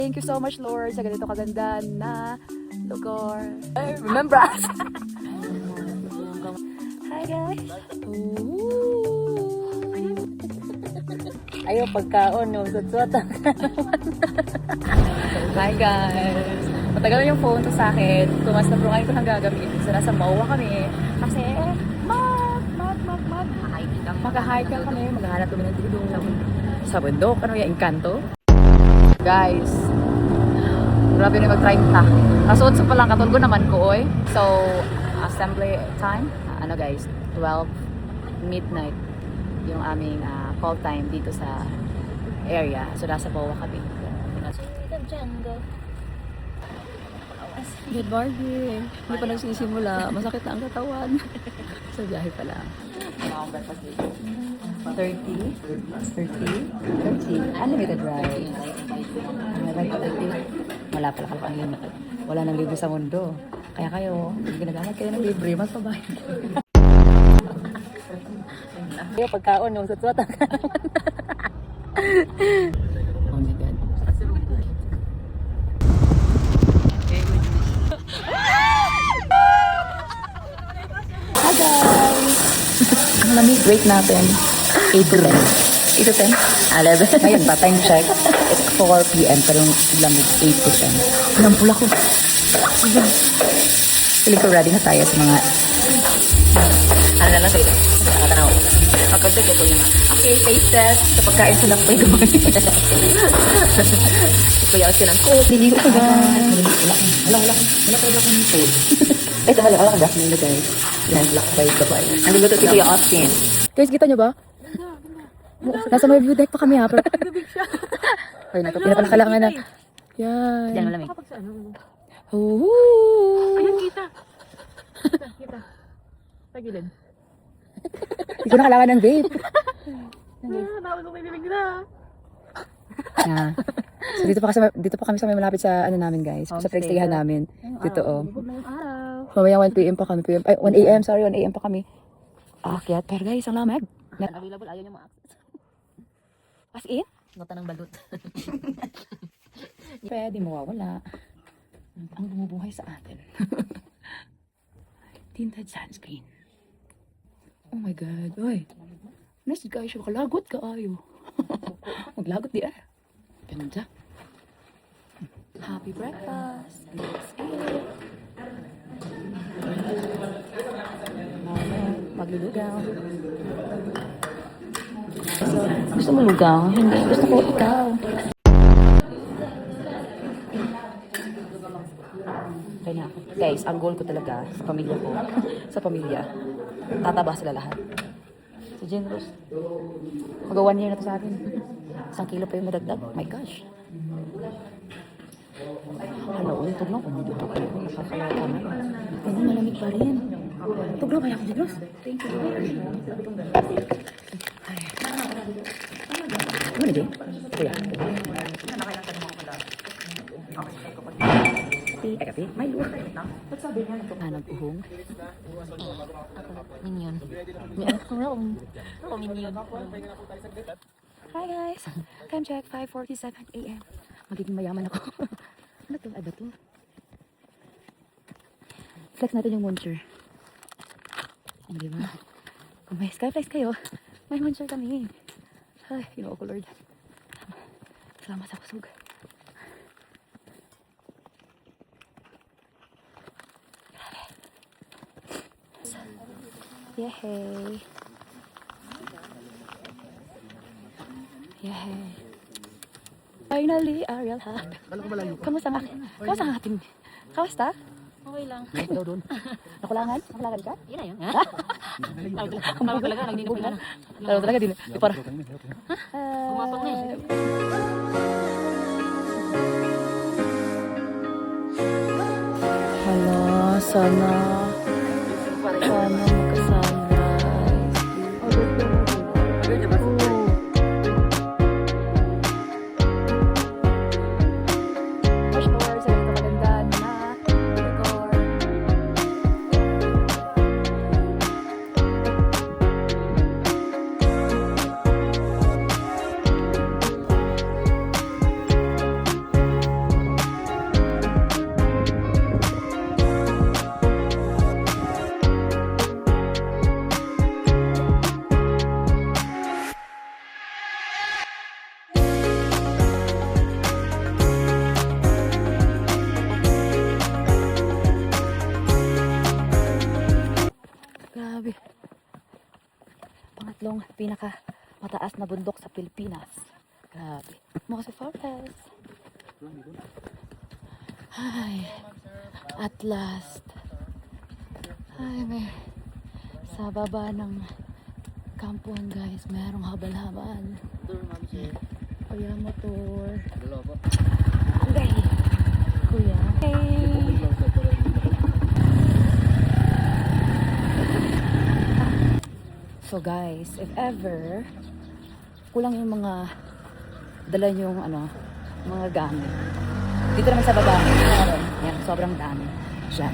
Thank you so much, Lord, sa ganito kaganda na lugar. Remember us? Hi, guys. Ayaw pagkaon, no? Sutsot. Hi, guys. Matagal na yung phone to sa akin. Tumas na ngayon ko nang gagamitin. So, nasa Maua kami. Kasi, mag-hike kami. Maghahanap kami ng tulong sa bundok. Ano yung Encanto? Guys, grabe na mag-30. Kasuot sa palang katulgo naman ko, oy. So, assembly time, ano guys, 12 midnight yung aming call time dito sa area. So, nasa Bawa kami. Good morning. Hindi pa nagsisimula. Masakit na ang katawan. So, biyahe pa lang. 30. Unlimited rides. Wala pala kayo unlimited. Wala nang libre sa mundo. Kaya kayo, ginagamit kayo ng libre, mas pabayad. Ayaw pagkaon, no? Sutsot. Oh my God. Hi guys! Ang lamig, rate natin. 8 to 10. 8 to 10? 11. Ngayon pa, time check. It's 4 p.m. pero yung lamig 8 to 10. Ang pula ko. Feeling ko ready na tayo sa mga... Ano na lang sa'yo? Nakatanaw. Pagkagdag ko yung okay, taste test. Sa pagkain sa lakpay ko. Kuya ako silang coke. Dili ko ba? Wala akong food. Ay, wala akong nila guys. Yan, lakpay ka ba? Ang luto si Kuya Austin. Guys, kita nyo ba? Nasa may view deck pa kami ha. Nagabig siya. Ay, pinapalakalangan na. Yan. Diyan malamig. Ayan, Kita. Tagilid. Hindi ko nakalaman ng vape. Tawag ko may bibig na. Yeah. So dito pa kami sa may malapit sa ano namin guys. Sa pagstayhan namin. Dito oh. Mamaya 1 p.m. pa kami. Ay 1 a.m. sorry 1 a.m. pa kami. Aakyat. Pero guys, ang lamig. Available, ayaw niyo ma-access. As in? Nota ng balut. Pwede mawawala. Ang bumubuhay sa atin. Tinted sunscreen. Oh my God. Oy. Nice guys. Makalagot ka ayo. Maglagot di ah. Ganda. Happy breakfast. Let's eat. Maglulugaw. So, gusto mo lugaw? Hindi. Gusto ko ikaw. Kaya ako. Guys, ang goal ko talaga sa pamilya ko. Sa pamilya. Tataba sila lahat. Si Generous. Mag 1 year na to sa akin. 1 kilo pa yung nadagdag. My gosh. Hala, untog lang. Umudog ko kayo. Nakakalata na. Pero malamig pa rin. Tuglo ba yung Generous? Thank you. Ay. Ano na din? Kuya. Ay, kape? May luwa. Ba't sabi niya ito? Hanap uhong? Minion. Ako minion. Hi guys! Time check, 5:47 a.m. Magiging mayaman ako. Ano to? Ay ba to? Flex natin yung monster. Ay, di ba? Kung may skyflex kayo, may monster kami. Ay, ginoo ko Lord. Salamat sa kusog. Yehey! Yehey! Finally, Ariel ha? Kamusta ang akin? Kamusta ang ating? Kamusta? Okay lang. Daw doon. Nakulangan? Nakulangan ka? Yun na yun. Kumapag talaga, nagdino pa lang. Lalo talaga din. Di para. Kumapag na eh. Hala, sana magka-sunrise. Push doors, ay maganda na decor. tatlong pinaka mataas na bundok sa Pilipinas. Grabe. Mosi Forest. Ay, at last. Ay, may sa baba ng kampuan guys, merong habal-habal. Kuya motor. Okay. Kuya. Hey. So guys, if ever kulang yung mga dala yung mga gamit. Dito naman sa baba, meron. Yan, sobrang dami. Diyan.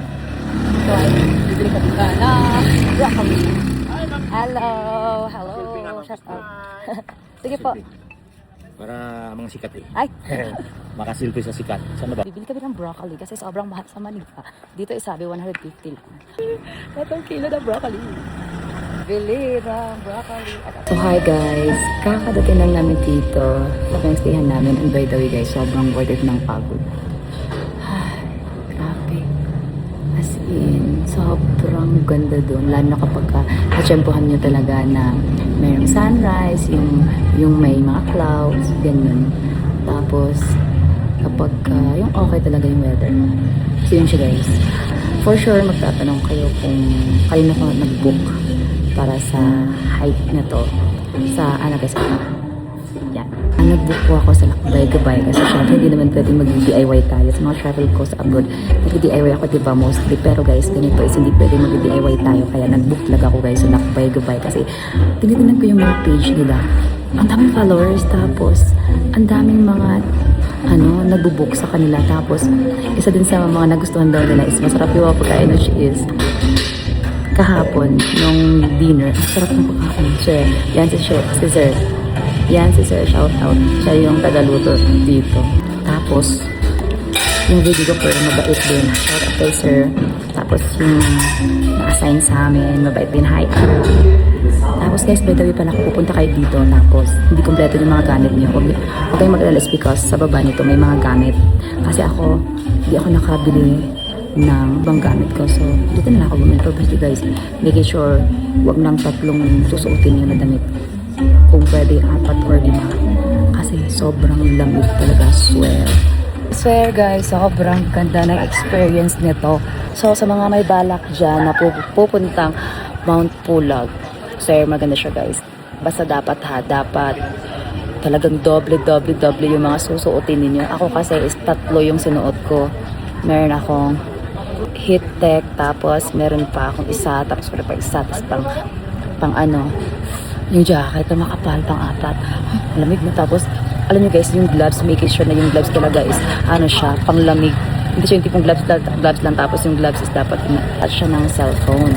So, ay, bibili ka dito na broccoli. Hello! Hello! Shout out. Sige po. Para mga sikat eh. Ay! Makasilpi sa sikat. Saan ba? Bibili kami ng broccoli kasi sobrang mahal sa Manila. Dito isabi 150 lang. Itong kilo na broccoli. Bili ng broccoli. So hi guys, kakadating lang namin dito sa pinagstayhan namin. And by the way guys, sobrang worth it ng pagod. Ay, grabe. As in, sobrang ganda doon. Lalo na kapag natsyempohan nyo talaga na mayroong sunrise, yung may mga clouds, ganyan. Tapos, kapag yung okay talaga yung weather. So yun siya guys. For sure, magtatanong kayo kung kayo na ko nag-book para sa hike na to sa guys, yan. Nag-book po ako sa Lakbay-Gabay kasi syempre hindi naman pwedeng mag-DIY tayo sa mga travel ko sa abroad. Nag-DIY ako diba mostly, pero guys ganito is hindi pwedeng mag-DIY tayo kaya nag-book talaga ako guys sa Lakbay-Gabay kasi tinitingnan ko yung mga page nila, ang daming followers, tapos ang daming mga nagbo-book sa kanila, tapos isa din sa mga nagustuhan daw nila is masarap yung pagkain, which is kahapon, nung dinner, ang sarap ng pagkain. Sir, yan si Sir. Yan si Sir, shout out. Siya yung tagaluto dito. Tapos, yung videographer, mabait din. Shout out kay Sir. Tapos, yung na-assign sa amin, mabait din. Hi. Tapos guys, by the way pala, pupunta kayo dito. Tapos, hindi kompleto yung mga gamit niyo. Huwag kayong mag-alas because sa baba nito may mga gamit. Kasi ako, hindi ako nakabili ng ibang gamit ko. So, dito na lang ako bumili. Pero guys, making sure wag nang tatlong susuotin yung damit. Kung pwede, 4 or 5. Kasi sobrang lamig talaga. Swear guys, sobrang ganda ng experience nito. So, sa mga may balak dyan na pupuntang Mount Pulag, swear maganda siya guys. Basta dapat talagang doble yung mga susuotin ninyo. Ako kasi is 3 yung sinuot ko. Meron akong heat tech, tapos meron pa akong isa, tapos meron pa isa, tapos pang yung jacket na makapal, pang 4. Lamig mo. Tapos, alam nyo guys, yung gloves, making sure na yung gloves talaga is, siya, pang lamig. Hindi siya yung tipong gloves lang, tapos yung gloves is dapat attach siya ng cellphone.